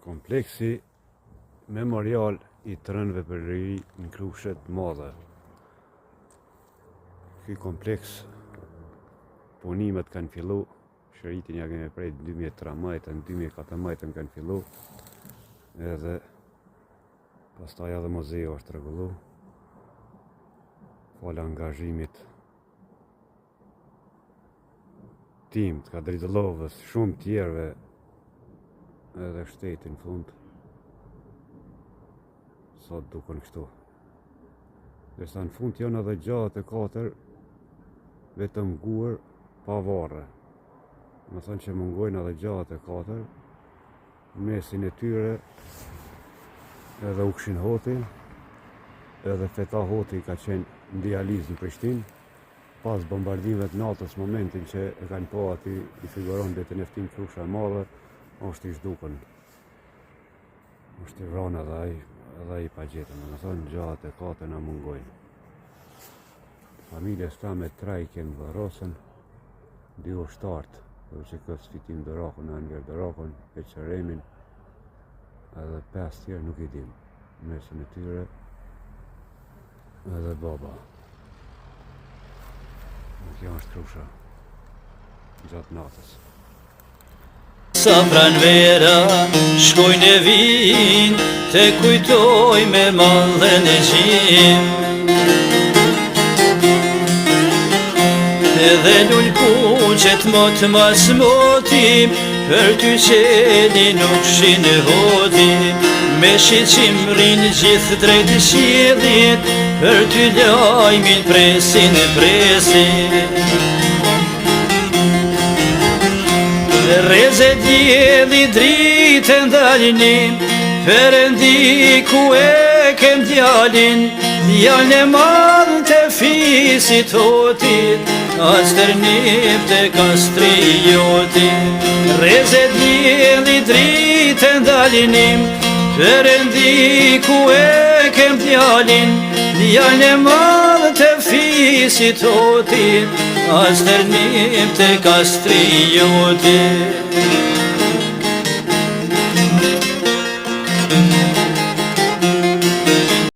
Kompleksi memorial i të rënëve për liri në Krushet Madhe. Ky kompleks punimet kanë fillu, shëritin ja kemi prej 2013, në 2014 kanë fillu, edhe pastaj edhe muzeu është rregullu, fala angazhimit tim të Kadridëllovës, shumë tjerëve, edhe shtetin fund, sot duken kështu. Dërsa në fund janë edhe gjatë e 4 vetëm guër pa varre. Më thënë që mungojnë edhe gjatë e 4, mesin e tyre edhe Ukshin Hoti, edhe Feta Hoti ka qenë në dializë në Prishtinë, pas bombardimeve të natës, momentin që e kanë po aty i figuron vetën e ftim Krusha e Madhe, është i zhdukën. është i vranë edhe i pa gjetën. Më thonë gjatë e 4 na mungojnë. Familjes ta me 3 i kemë varosën, 2 ushtartë, dhe që këtë Fitim Dorakun, Anver Dorakun, Peqeremin, edhe 5 tjerë nuk i dim. Mesën e tyre edhe baba. Kjo është Krusha gjatë natës. Sa pranvera shkojnë e vinë, te kujtoj me mallën e gjim. Edhe lull kuqet mot mas motim, për ty qeni nuk shinë hodim. Me shiqim rinë gjithë drejt qiellit, për ty lajmin presin e presin. Reze djeli dritë ndalinin, Perëndi ku e kem djalin, djalin e madh të fisit hotit, as tërnip të kastriotit. Reze djeli dritë ndalinin, Perëndi ku e kem djalin, djalin e madh të fisit hotit, as tërnip të kastriotit.